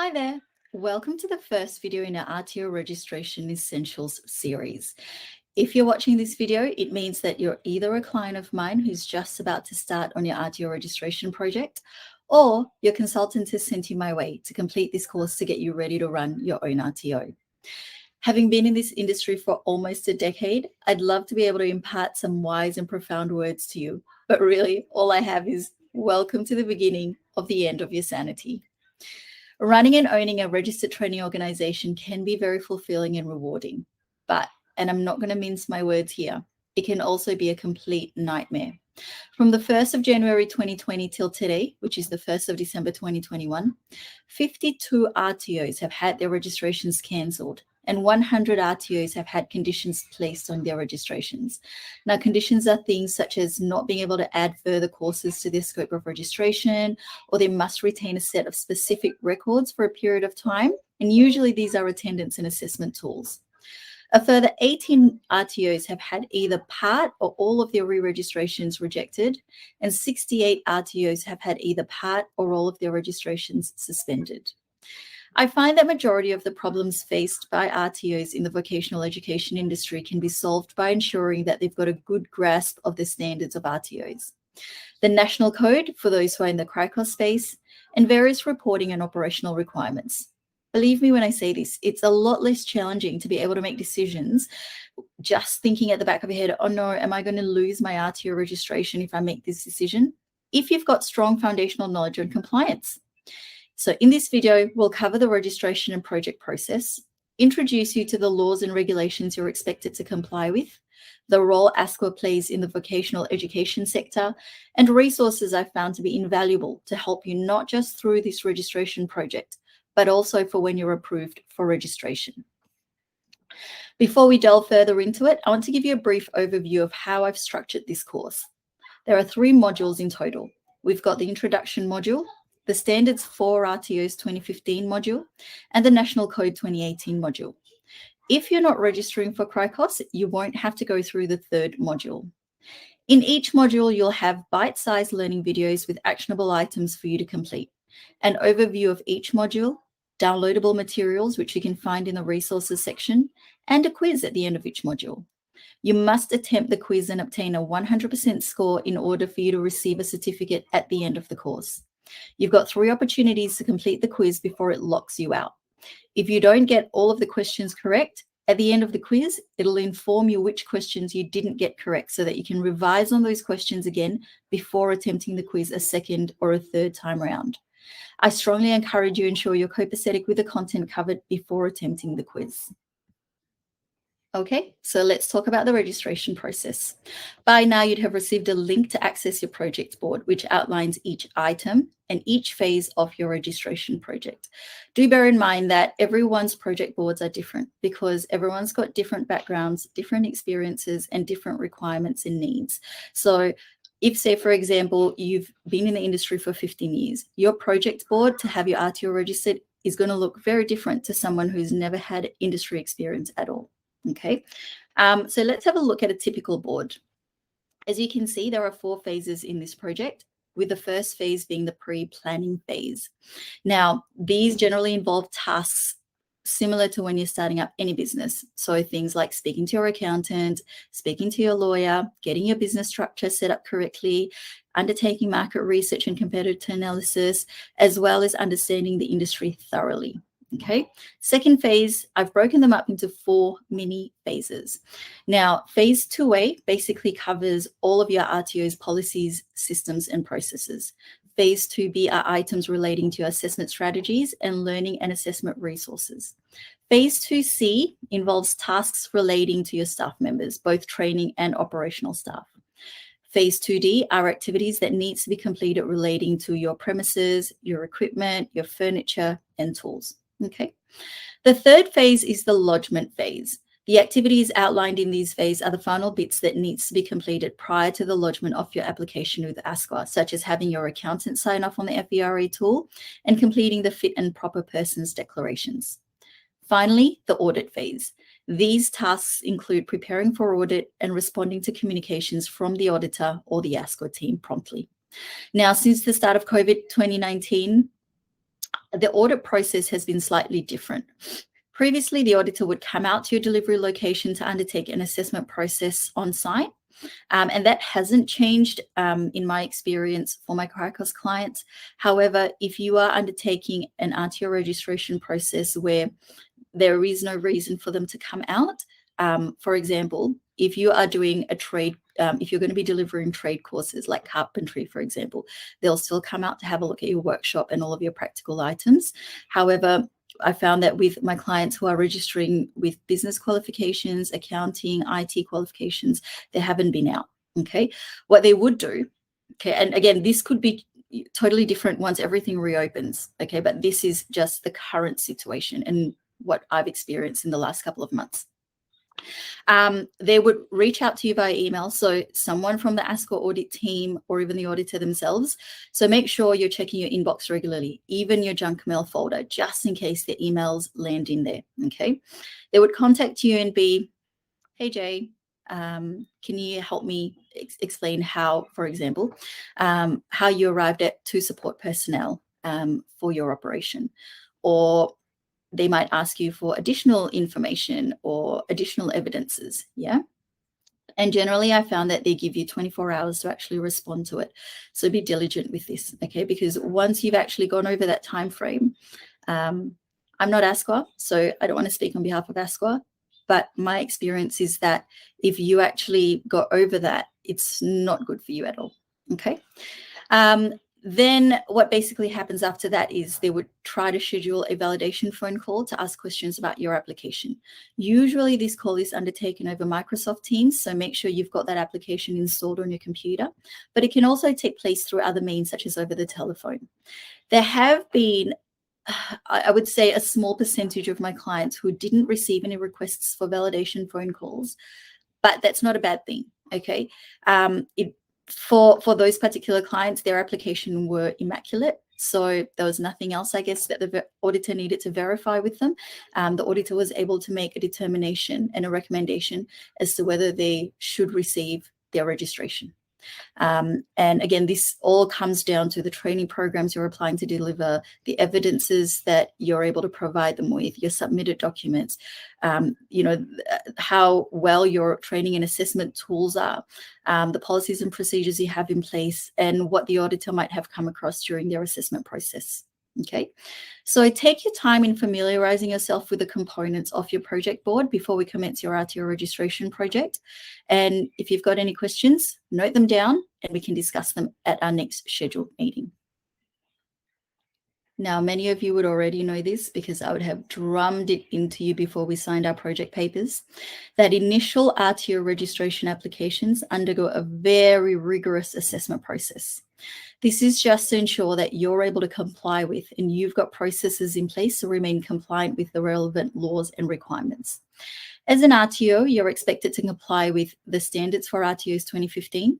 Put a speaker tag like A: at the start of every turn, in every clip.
A: Hi there. Welcome to the first video in our RTO Registration Essentials series. If you're watching this video, it means that you're either a client of mine who's just about to start on your RTO registration project, or your consultant has sent you my way to complete this course to get you ready to run your own RTO. Having been in this industry for almost a decade, I'd love to be able to impart some wise and profound words to you, but really all I have is welcome to the beginning of the end of your sanity. Running and owning a registered training organization can be very fulfilling and rewarding, but, and I'm not going to mince my words here, it can also be a complete nightmare. From the 1st of January 2020 till today, which is the 1st of December 2021, 52 RTOs have had their registrations cancelled, and 100 RTOs have had conditions placed on their registrations. Now, conditions are things such as not being able to add further courses to their scope of registration, or they must retain a set of specific records for a period of time, and usually these are attendance and assessment tools. A further 18 RTOs have had either part or all of their re-registrations rejected, and 68 RTOs have had either part or all of their registrations suspended. I find that majority of the problems faced by RTOs in the vocational education industry can be solved by ensuring that they've got a good grasp of the standards of RTOs, the national code for those who are in the CRICOS space, and various reporting and operational requirements. Believe me when I say this, it's a lot less challenging to be able to make decisions just thinking at the back of your head, oh no, am I going to lose my RTO registration if I make this decision? If you've got strong foundational knowledge on compliance. So in this video, we'll cover the registration and project process, introduce you to the laws and regulations you're expected to comply with, the role ASQA plays in the vocational education sector, and resources I've found to be invaluable to help you not just through this registration project, but also for when you're approved for registration. Before we delve further into it, I want to give you a brief overview of how I've structured this course. There are 3 modules in total. We've got the introduction module, the Standards for RTOs 2015 module, and the National Code 2018 module. If you're not registering for CRICOS, you won't have to go through the 3rd module. In each module, you'll have bite-sized learning videos with actionable items for you to complete, an overview of each module, downloadable materials which you can find in the resources section, and a quiz at the end of each module. You must attempt the quiz and obtain a 100% score in order for you to receive a certificate at the end of the course. You've got 3 opportunities to complete the quiz before it locks you out. If you don't get all of the questions correct, at the end of the quiz, it'll inform you which questions you didn't get correct so that you can revise on those questions again before attempting the quiz a 2nd or a 3rd time around. I strongly encourage you to ensure you're copacetic with the content covered before attempting the quiz. Okay, so let's talk about the registration process. By now, you'd have received a link to access your project board, which outlines each item and each phase of your registration project. Do bear in mind that everyone's project boards are different because everyone's got different backgrounds, different experiences, and different requirements and needs. So if, say, for example, you've been in the industry for 15 years, your project board to have your RTO registered is going to look very different to someone who's never had industry experience at all. Okay, so let's have a look at a typical board. As you can see, there are 4 phases in this project, with the first phase being the pre-planning phase. Now, these generally involve tasks similar to when you're starting up any business. So things like speaking to your accountant, speaking to your lawyer, getting your business structure set up correctly, undertaking market research and competitor analysis, as well as understanding the industry thoroughly. Okay, second phase, I've broken them up into 4 mini phases. Now, phase 2A basically covers all of your RTO's policies, systems, and processes. Phase 2B are items relating to your assessment strategies and learning and assessment resources. Phase 2C involves tasks relating to your staff members, both training and operational staff. Phase 2D are activities that needs to be completed relating to your premises, your equipment, your furniture, and tools. Okay. The 3rd phase is the lodgement phase. The activities outlined in these phases are the final bits that needs to be completed prior to the lodgement of your application with ASQA, such as having your accountant sign off on the FERE tool and completing the fit and proper persons declarations. Finally, the audit phase. These tasks include preparing for audit and responding to communications from the auditor or the ASQA team promptly. Now, since the start of COVID 2019, the audit process has been slightly different. Previously, the auditor would come out to your delivery location to undertake an assessment process on site. And that hasn't changed in my experience for my CRICOS clients. However, if you are undertaking an RTO registration process where there is no reason for them to come out, for example, if you are doing a trade, if you're going to be delivering trade courses like carpentry, for example, they'll still come out to have a look at your workshop and all of your practical items. However, I found that with my clients who are registering with business qualifications, accounting, IT qualifications, they haven't been out, okay? What they would do, okay, and again, this could be totally different once everything reopens, okay, but this is just the current situation and what I've experienced in the last couple of months. They would reach out to you via email. So someone from the ASQA audit team or even the auditor themselves. So make sure you're checking your inbox regularly, even your junk mail folder, just in case the emails land in there, okay? They would contact you and be, hey, Jay, can you help me explain how, for example, how you arrived at 2 support personnel for your operation? Or they might ask you for additional information or additional evidences, yeah? And generally, I found that they give you 24 hours to actually respond to it. So be diligent with this, okay? Because once you've actually gone over that time frame, I'm not ASQA, so I don't want to speak on behalf of ASQA, but my experience is that if you actually go over that, it's not good for you at all, okay? Then what basically happens after that is they would try to schedule a validation phone call to ask questions about your application. Usually this call is undertaken over Microsoft Teams, so make sure you've got that application installed on your computer, but it can also take place through other means such as over the telephone. There have been, I would say, a small percentage of my clients who didn't receive any requests for validation phone calls, but that's not a bad thing, okay? For those particular clients, their application were immaculate. So there was nothing else, I guess, that the auditor needed to verify with them. The auditor was able to make a determination and a recommendation as to whether they should receive their registration. And again, this all comes down to the training programs you're applying to deliver, the evidences that you're able to provide them with, your submitted documents, you know, how well your training and assessment tools are, the policies and procedures you have in place, and what the auditor might have come across during their assessment process. Okay, so take your time in familiarizing yourself with the components of your project board before we commence your RTO registration project. And if you've got any questions, note them down and we can discuss them at our next scheduled meeting. Now, many of you would already know this because I would have drummed it into you before we signed our project papers, that initial RTO registration applications undergo a very rigorous assessment process. This is just to ensure that you're able to comply with and you've got processes in place to remain compliant with the relevant laws and requirements. As an RTO, you're expected to comply with the standards for RTOs 2015,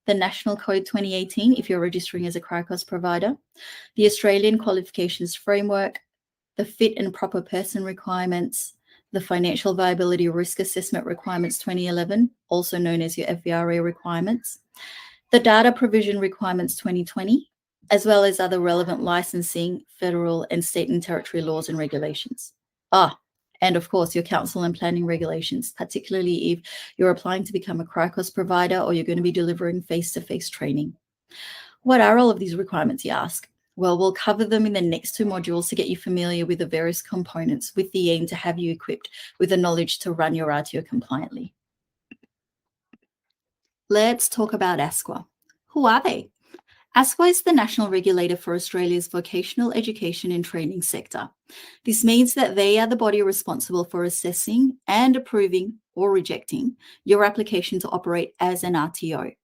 A: the National Code 2018 if you're registering as a CRICOS provider, the Australian Qualifications Framework, the Fit and Proper Person requirements, the Financial Viability Risk Assessment Requirements 2011, also known as your FVRA requirements, the Data Provision Requirements 2020, as well as other relevant licensing, federal and state and territory laws and regulations. And of course, your council and planning regulations, particularly if you're applying to become a CRICOS provider or you're going to be delivering face-to-face training. What are all of these requirements, you ask? Well, we'll cover them in the next 2 modules to get you familiar with the various components with the aim to have you equipped with the knowledge to run your RTO compliantly. Let's talk about ASQA. Who are they? ASQA is the national regulator for Australia's vocational education and training sector. This means that they are the body responsible for assessing and approving or rejecting your application to operate as an RTO.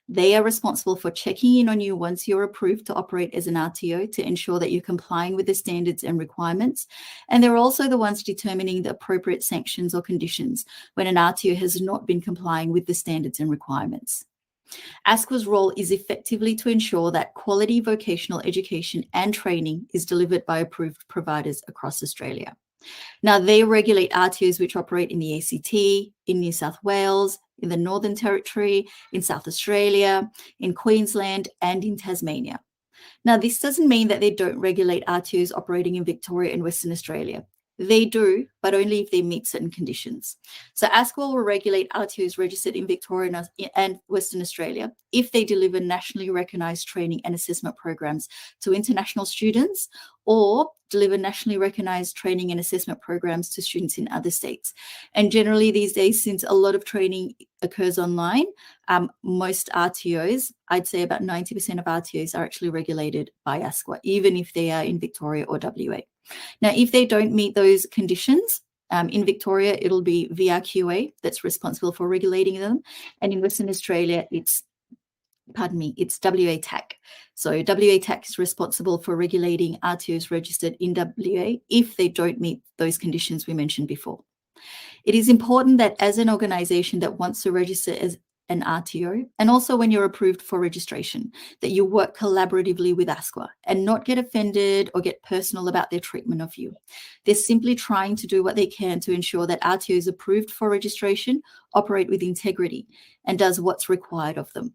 A: They are responsible for checking in on you once you're approved to operate as an RTO to ensure that you're complying with the standards and requirements. And they're also the ones determining the appropriate sanctions or conditions when an RTO has not been complying with the standards and requirements. ASQA's role is effectively to ensure that quality vocational education and training is delivered by approved providers across Australia. Now, they regulate RTOs which operate in the ACT, in New South Wales, in the Northern Territory, in South Australia, in Queensland, and in Tasmania. Now, this doesn't mean that they don't regulate RTOs operating in Victoria and Western Australia. They do, but only if they meet certain conditions. So ASQA will regulate RTOs registered in Victoria and Western Australia if they deliver nationally recognised training and assessment programs to international students, or deliver nationally recognised training and assessment programs to students in other states. And generally these days, since a lot of training occurs online, most RTOs, I'd say about 90% of RTOs are actually regulated by ASQA, even if they are in Victoria or WA. Now, if they don't meet those conditions, in Victoria, it'll be VRQA that's responsible for regulating them. And in Western Australia, it's WA-TAC. So WA-TAC is responsible for regulating RTOs registered in WA if they don't meet those conditions we mentioned before. It is important that as an organisation that wants to register as an RTO, and also when you're approved for registration, that you work collaboratively with ASQA and not get offended or get personal about their treatment of you. They're simply trying to do what they can to ensure that RTOs approved for registration operate with integrity and does what's required of them.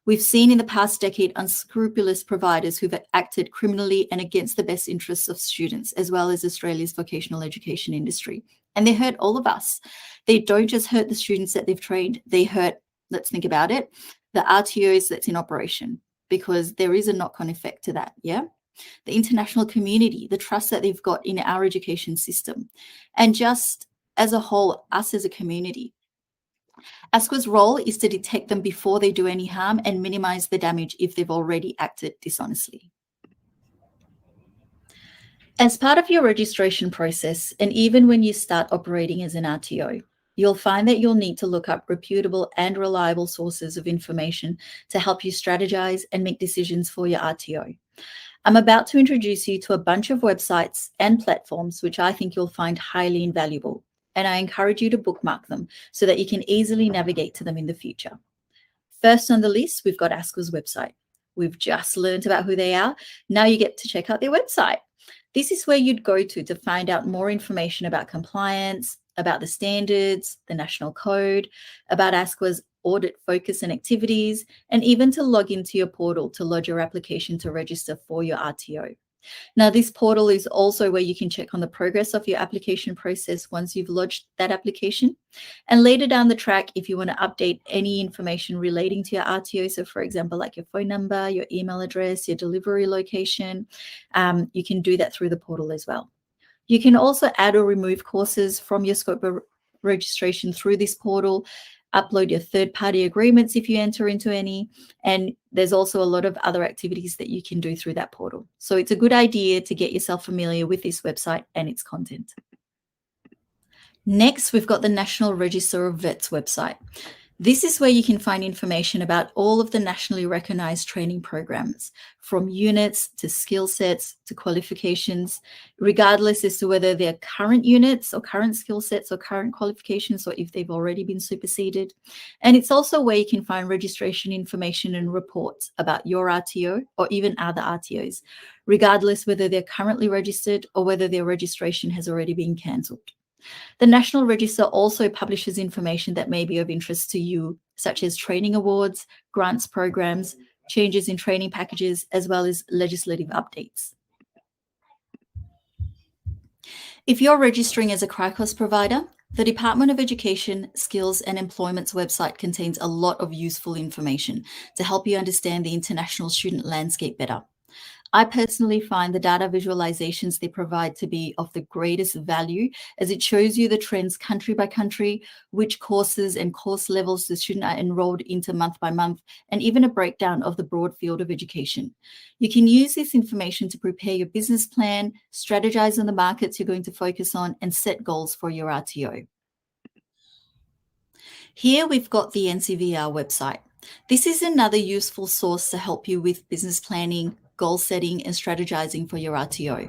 A: We've seen in the past decade unscrupulous providers who've acted criminally and against the best interests of students, as well as Australia's vocational education industry. And they hurt all of us. They don't just hurt the students that they've trained, they hurt, let's think about it, the RTOs that's in operation, because there is a knock-on effect to that, yeah? The international community, the trust that they've got in our education system, and just as a whole, us as a community. ASQA's role is to detect them before they do any harm and minimize the damage if they've already acted dishonestly. As part of your registration process, and even when you start operating as an RTO, you'll find that you'll need to look up reputable and reliable sources of information to help you strategize and make decisions for your RTO. I'm about to introduce you to a bunch of websites and platforms which I think you'll find highly invaluable, and I encourage you to bookmark them so that you can easily navigate to them in the future. First on the list, we've got ASQA's website. We've just learned about who they are. Now you get to check out their website. This is where you'd go to find out more information about compliance, about the standards, the national code, about ASQA's audit focus and activities, and even to log into your portal to lodge your application to register for your RTO. Now, this portal is also where you can check on the progress of your application process once you've lodged that application. And later down the track, if you want to update any information relating to your RTO, so for example, like your phone number, your email address, your delivery location, you can do that through the portal as well. You can also add or remove courses from your scope of registration through this portal, upload your third-party agreements if you enter into any, and there's also a lot of other activities that you can do through that portal. So it's a good idea to get yourself familiar with this website and its content. Next, we've got the National Register of Vets website. This is where you can find information about all of the nationally recognised training programs, from units to skill sets to qualifications, regardless as to whether they're current units or current skill sets or current qualifications, or if they've already been superseded. And it's also where you can find registration information and reports about your RTO or even other RTOs, regardless whether they're currently registered or whether their registration has already been cancelled. The National Register also publishes information that may be of interest to you, such as training awards, grants programs, changes in training packages, as well as legislative updates. If you're registering as a CRICOS provider, the Department of Education, Skills and Employment's website contains a lot of useful information to help you understand the international student landscape better. I personally find the data visualizations they provide to be of the greatest value, as it shows you the trends country by country, which courses and course levels the student are enrolled into month by month, and even a breakdown of the broad field of education. You can use this information to prepare your business plan, strategize on the markets you're going to focus on, and set goals for your RTO. Here we've got the NCVR website. This is another useful source to help you with business planning, goal setting and strategizing for your RTO.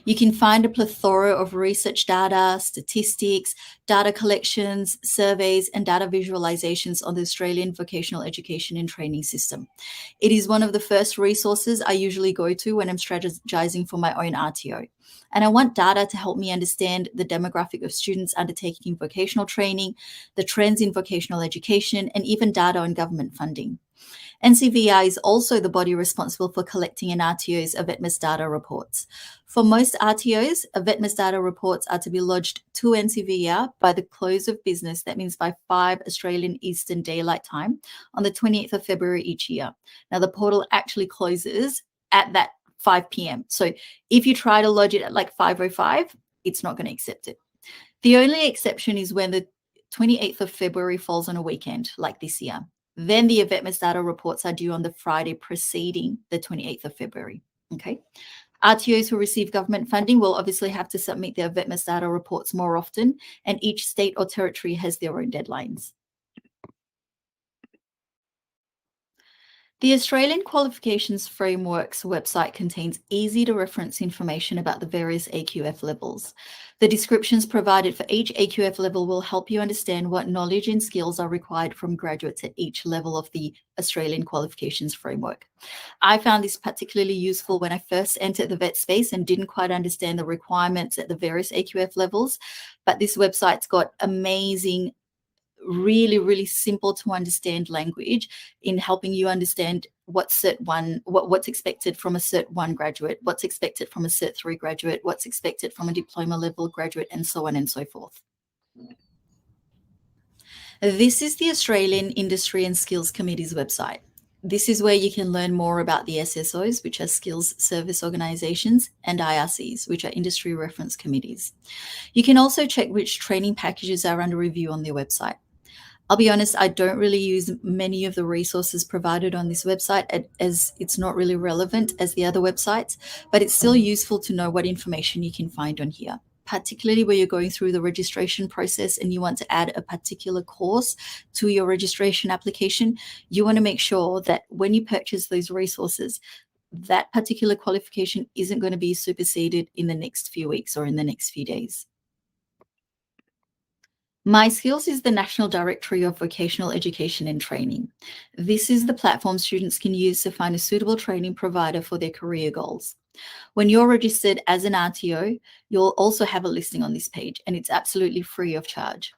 A: You can find a plethora of research data, statistics, data collections, surveys, and data visualizations on the Australian Vocational Education and Training System. It is one of the first resources I usually go to when I'm strategizing for my own RTO. And I want data to help me understand the demographic of students undertaking vocational training, the trends in vocational education, and even data on government funding. NCVR is also the body responsible for collecting an RTO's AVETMISS data reports. For most RTOs, AVETMISS data reports are to be lodged to NCVR by the close of business, that means by 5 Australian Eastern Daylight Time, on the 28th of February each year. Now, the portal actually closes at that 5 p.m. So if you try to lodge it at like 5:05, it's not going to accept it. The only exception is when the 28th of February falls on a weekend, like this year. Then the AVETMISS data reports are due on the Friday preceding the 28th of February. Okay. RTOs who receive government funding will obviously have to submit their AVETMISS data reports more often, and each state or territory has their own deadlines. The Australian Qualifications Framework's website contains easy-to-reference information about the various AQF levels. The descriptions provided for each AQF level will help you understand what knowledge and skills are required from graduates at each level of the Australian Qualifications Framework. I found this particularly useful when I first entered the vet space and didn't quite understand the requirements at the various AQF levels, but this website's got amazing, really simple to understand language in helping you understand what's expected from a Cert 1 graduate, what's expected from a Cert 3 graduate, what's expected from a diploma level graduate, and so on and so forth. This is the Australian Industry and Skills Committee's website. This is where you can learn more about the SSOs, which are Skills Service Organisations, and IRCs, which are Industry Reference Committees. You can also check which training packages are under review on their website. I'll be honest, I don't really use many of the resources provided on this website as it's not really relevant as the other websites, but it's still useful to know what information you can find on here, particularly where you're going through the registration process and you want to add a particular course to your registration application. You want to make sure that when you purchase those resources, that particular qualification isn't going to be superseded in the next few weeks or in the next few days. MySkills is the National Directory of Vocational Education and Training. This is the platform students can use to find a suitable training provider for their career goals. When you're registered as an RTO, you'll also have a listing on this page, and it's absolutely free of charge.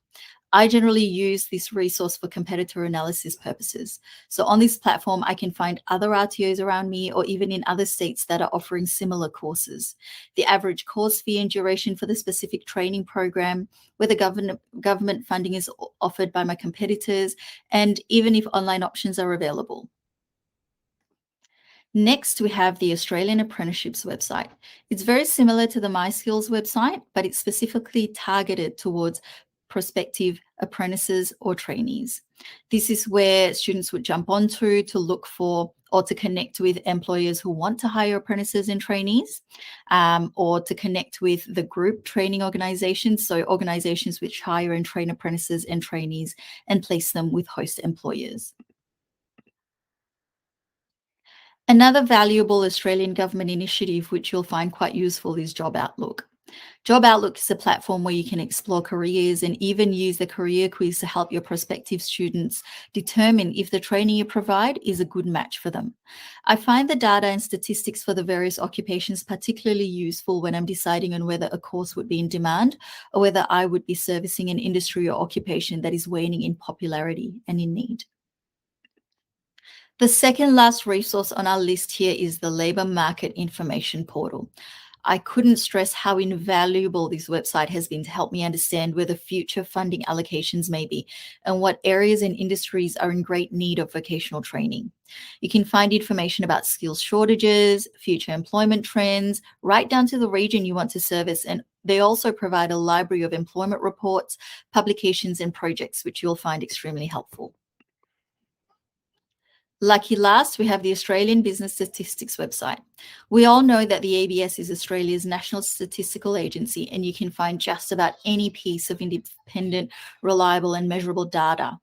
A: I generally use this resource for competitor analysis purposes. So on this platform, I can find other RTOs around me or even in other states that are offering similar courses, the average course fee and duration for the specific training program, whether government funding is offered by my competitors, and even if online options are available. Next, we have the Australian Apprenticeships website. It's very similar to the MySkills website, but it's specifically targeted towards prospective apprentices or trainees. This is where students would jump onto to look for or to connect with employers who want to hire apprentices and trainees, or to connect with the group training organizations, so organizations which hire and train apprentices and trainees and place them with host employers. Another valuable Australian government initiative which you'll find quite useful is Job Outlook. Job Outlook is a platform where you can explore careers and even use the career quiz to help your prospective students determine if the training you provide is a good match for them. I find the data and statistics for the various occupations particularly useful when I'm deciding on whether a course would be in demand or whether I would be servicing an industry or occupation that is waning in popularity and in need. The second last resource on our list here is the Labour Market Information Portal. I couldn't stress how invaluable this website has been to help me understand where the future funding allocations may be and what areas and industries are in great need of vocational training. You can find information about skills shortages, future employment trends, right down to the region you want to service, and they also provide a library of employment reports, publications, and projects, which you'll find extremely helpful. Lucky last, we have the Australian Business Statistics website. We all know that the ABS is Australia's national statistical agency, and you can find just about any piece of independent, reliable, and measurable data.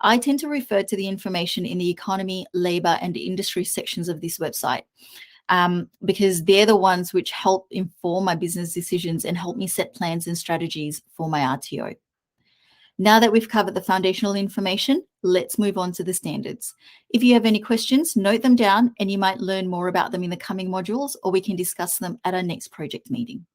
A: I tend to refer to the information in the economy, labour, and industry sections of this website because they're the ones which help inform my business decisions and help me set plans and strategies for my RTO. Now that we've covered the foundational information, let's move on to the standards. If you have any questions, note them down and you might learn more about them in the coming modules, or we can discuss them at our next project meeting.